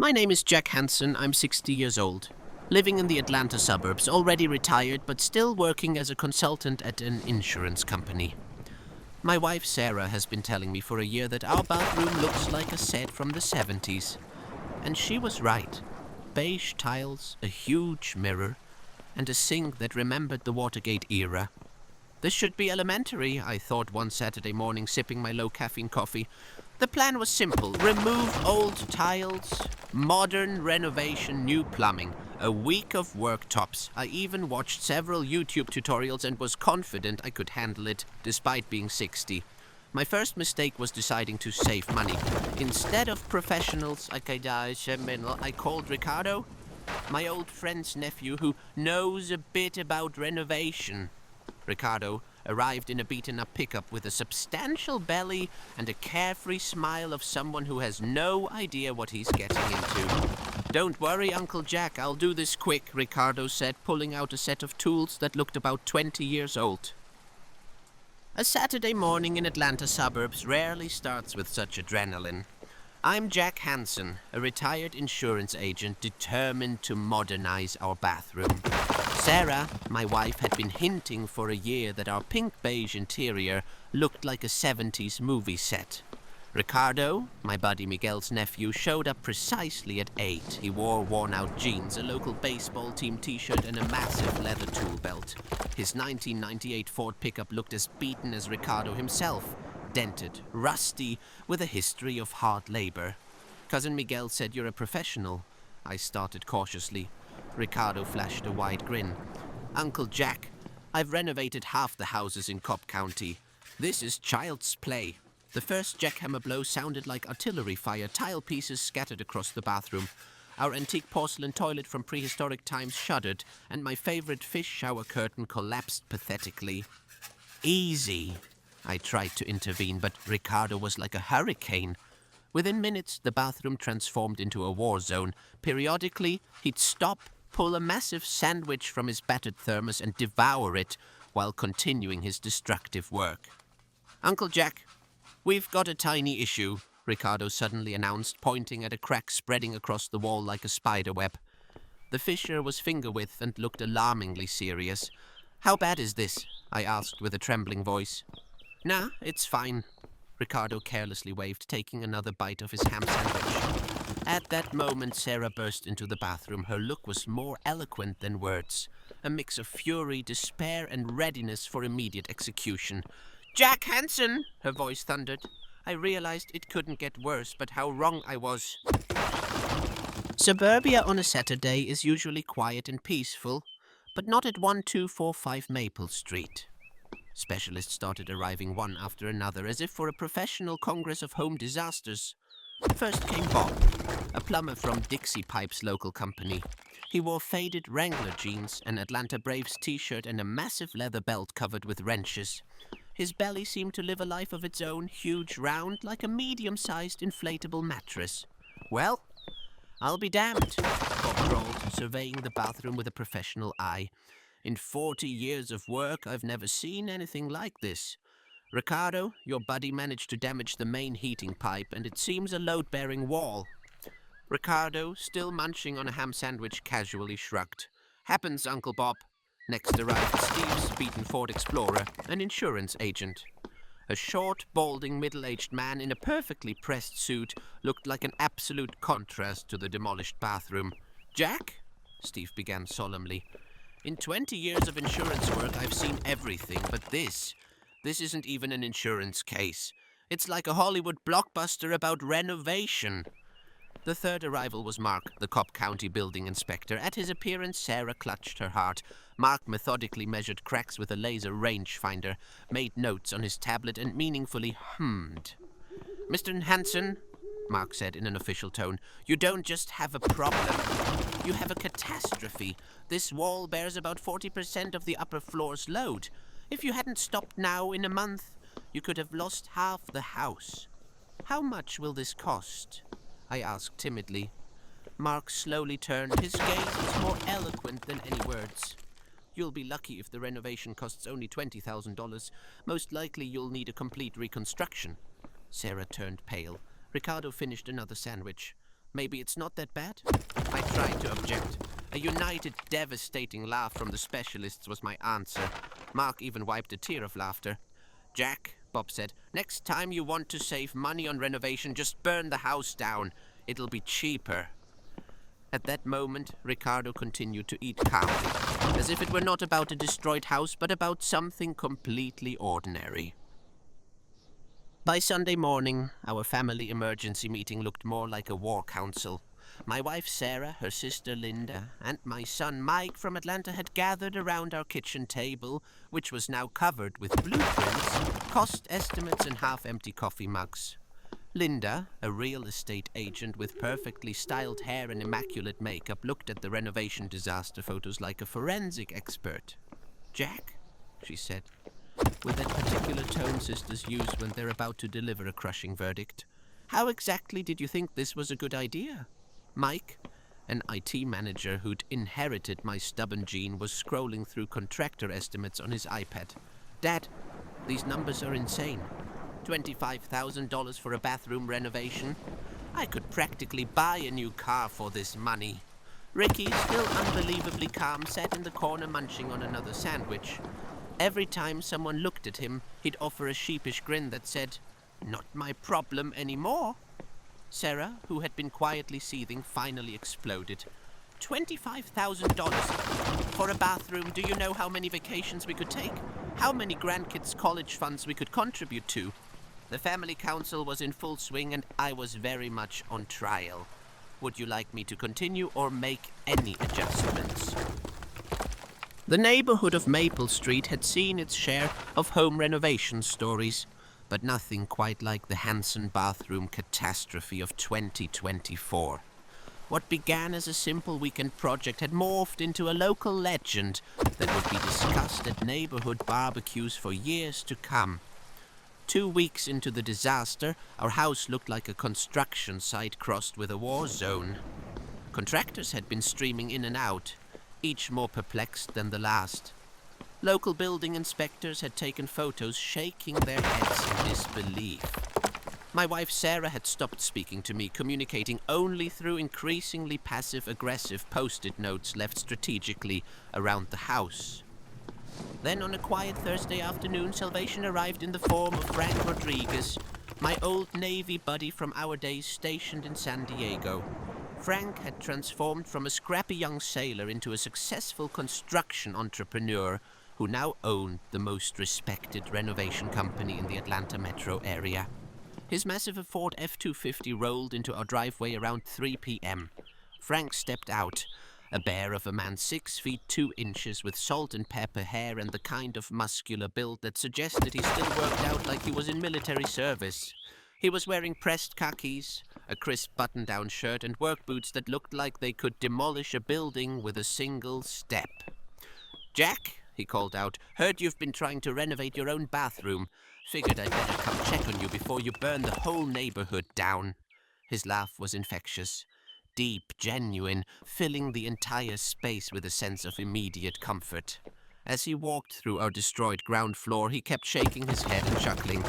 My name is Jack Hanson. I'm 60 years old. Living in the Atlanta suburbs, already retired but still working as a consultant at an insurance company. My wife Sarah has been telling me for a year that our bathroom looks like a set from the 70s. And she was right. Beige tiles, a huge mirror, and a sink that remembered the Watergate era. This should be elementary, I thought one Saturday morning sipping my low-caffeine coffee. The plan was simple. Remove old tiles, modern renovation, new plumbing. A week of work tops. I even watched several YouTube tutorials and was confident I could handle it, despite being 60. My first mistake was deciding to save money. Instead of professionals, I called Ricardo, my old friend's nephew who knows a bit about renovation. Ricardo arrived in a beaten-up pickup with a substantial belly and a carefree smile of someone who has no idea what he's getting into. "Don't worry, Uncle Jack, I'll do this quick," Ricardo said, pulling out a set of tools that looked about 20 years old. A Saturday morning in Atlanta suburbs rarely starts with such adrenaline. I'm Jack Hanson, a retired insurance agent determined to modernize our bathroom. Sarah, my wife, had been hinting for a year that our pink-beige interior looked like a 70s movie set. Ricardo, my buddy Miguel's nephew, showed up precisely at 8. He wore worn-out jeans, a local baseball team t-shirt, and a massive leather tool belt. His 1998 Ford pickup looked as beaten as Ricardo himself. Dented, rusty, with a history of hard labor. "Cousin Miguel said you're a professional," I started cautiously. Ricardo flashed a wide grin. "Uncle Jack, I've renovated half the houses in Cobb County. This is child's play." The first jackhammer blow sounded like artillery fire, tile pieces scattered across the bathroom. Our antique porcelain toilet from prehistoric times shuddered, and my favorite fish shower curtain collapsed pathetically. "Easy," I tried to intervene, but Ricardo was like a hurricane. Within minutes, the bathroom transformed into a war zone. Periodically, he'd stop, pull a massive sandwich from his battered thermos and devour it while continuing his destructive work. "Uncle Jack, we've got a tiny issue," Ricardo suddenly announced, pointing at a crack spreading across the wall like a spider web. The fissure was finger-width and looked alarmingly serious. "How bad is this?" I asked with a trembling voice. "Nah, it's fine." Ricardo carelessly waved, taking another bite of his ham sandwich. At that moment, Sarah burst into the bathroom. Her look was more eloquent than words. A mix of fury, despair, and readiness for immediate execution. "Jack Hanson!" her voice thundered. I realized it couldn't get worse, but how wrong I was. Suburbia on a Saturday is usually quiet and peaceful, but not at 1245 Maple Street. Specialists started arriving one after another, as if for a professional congress of home disasters. First came Bob, a plumber from Dixie Pipe's local company. He wore faded Wrangler jeans, an Atlanta Braves t-shirt, and a massive leather belt covered with wrenches. His belly seemed to live a life of its own, huge, round, like a medium-sized inflatable mattress. "Well, I'll be damned," Bob drawled, surveying the bathroom with a professional eye. "In 40 years of work, I've never seen anything like this. Ricardo, your buddy managed to damage the main heating pipe, and it seems a load-bearing wall." Ricardo, still munching on a ham sandwich, casually shrugged. "Happens, Uncle Bob." Next arrived Steve's beaten Ford Explorer, an insurance agent. A short, balding, middle-aged man in a perfectly pressed suit looked like an absolute contrast to the demolished bathroom. "Jack?" Steve began solemnly. "In 20 years of insurance work, I've seen everything, but this isn't even an insurance case. It's like a Hollywood blockbuster about renovation." The third arrival was Mark, the Cobb County building inspector. At his appearance, Sarah clutched her heart. Mark methodically measured cracks with a laser rangefinder, made notes on his tablet, and meaningfully hummed. "Mr. Hanson," Mark said in an official tone, "you don't just have a problem. You have a catastrophe. This wall bears about 40% of the upper floor's load. If you hadn't stopped now, in a month, you could have lost half the house. How much will this cost?" I asked timidly. Mark slowly turned. His gaze was more eloquent than any words. "You'll be lucky if the renovation costs only $20,000. Most likely you'll need a complete reconstruction." Sarah turned pale. Ricardo finished another sandwich. Maybe it's not that bad? I tried to object. A united, devastating laugh from the specialists was my answer. Mark even wiped a tear of laughter. Jack, Bob said, next time you want to save money on renovation, just burn the house down. It'll be cheaper. At that moment, Ricardo continued to eat calmly, as if it were not about a destroyed house, but about something completely ordinary. By Sunday morning, our family emergency meeting looked more like a war council. My wife Sarah, her sister Linda, and my son Mike from Atlanta had gathered around our kitchen table, which was now covered with blueprints, cost estimates, and half-empty coffee mugs. Linda, a real estate agent with perfectly styled hair and immaculate makeup, looked at the renovation disaster photos like a forensic expert. Jack, she said, with that particular tone sisters use when they're about to deliver a crushing verdict, how exactly did you think this was a good idea? Mike, an IT manager who'd inherited my stubborn gene, was scrolling through contractor estimates on his iPad. Dad, these numbers are insane. $25,000 for a bathroom renovation? I could practically buy a new car for this money. Ricky, still unbelievably calm, sat in the corner munching on another sandwich. Every time someone looked at him, he'd offer a sheepish grin that said, "Not my problem anymore." Sarah, who had been quietly seething, finally exploded. $25,000 for a bathroom. Do you know how many vacations we could take? How many grandkids' college funds we could contribute to? The family council was in full swing and I was very much on trial. Would you like me to continue or make any adjustments? The neighborhood of Maple Street had seen its share of home renovation stories, but nothing quite like the Hanson bathroom catastrophe of 2024. What began as a simple weekend project had morphed into a local legend that would be discussed at neighborhood barbecues for years to come. 2 weeks into the disaster, our house looked like a construction site crossed with a war zone. Contractors had been streaming in and out, each more perplexed than the last. Local building inspectors had taken photos, shaking their heads in disbelief. My wife Sarah had stopped speaking to me, communicating only through increasingly passive-aggressive post-it notes left strategically around the house. Then on a quiet Thursday afternoon, salvation arrived in the form of Frank Rodriguez, my old Navy buddy from our days stationed in San Diego. Frank had transformed from a scrappy young sailor into a successful construction entrepreneur who now owned the most respected renovation company in the Atlanta metro area. His massive Ford F-250 rolled into our driveway around 3 p.m. Frank stepped out, a bear of a man 6 feet 2 inches with salt and pepper hair and the kind of muscular build that suggested he still worked out like he was in military service. He was wearing pressed khakis, a crisp button-down shirt, and work boots that looked like they could demolish a building with a single step. "Jack," he called out, "heard you've been trying to renovate your own bathroom. Figured I'd better come check on you before you burn the whole neighborhood down." His laugh was infectious, deep, genuine, filling the entire space with a sense of immediate comfort. As he walked through our destroyed ground floor, he kept shaking his head and chuckling.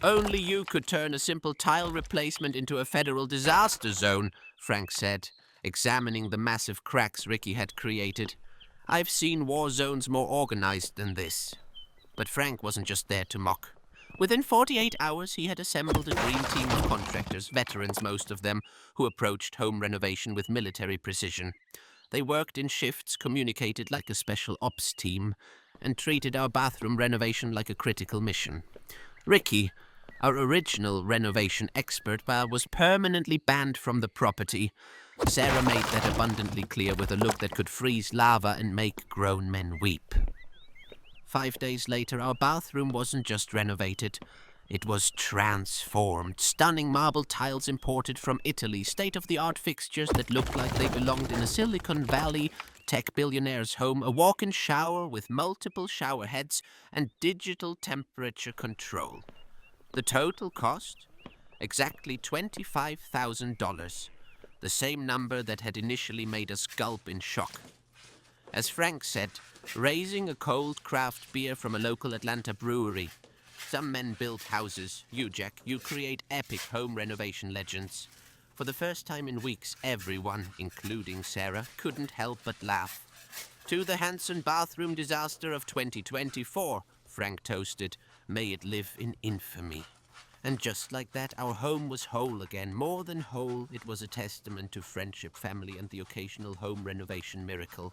"Only you could turn a simple tile replacement into a federal disaster zone," Frank said, examining the massive cracks Ricky had created. "I've seen war zones more organized than this." But Frank wasn't just there to mock. Within 48 hours, he had assembled a dream team of contractors, veterans most of them, who approached home renovation with military precision. They worked in shifts, communicated like a special ops team, and treated our bathroom renovation like a critical mission. Ricky, our original renovation expert, was permanently banned from the property. Sarah made that abundantly clear with a look that could freeze lava and make grown men weep. 5 days later, our bathroom wasn't just renovated. It was transformed. Stunning marble tiles imported from Italy, state-of-the-art fixtures that looked like they belonged in a Silicon Valley tech billionaire's home, a walk-in shower with multiple shower heads, and digital temperature control. The total cost? Exactly $25,000. The same number that had initially made us gulp in shock. As Frank said, raising a cold craft beer from a local Atlanta brewery. Some men build houses. You, Jack, you create epic home renovation legends. For the first time in weeks, everyone, including Sarah, couldn't help but laugh. "To the Hanson bathroom disaster of 2024, Frank toasted. May it live in infamy." And just like that, our home was whole again. More than whole, it was a testament to friendship, family, and the occasional home renovation miracle.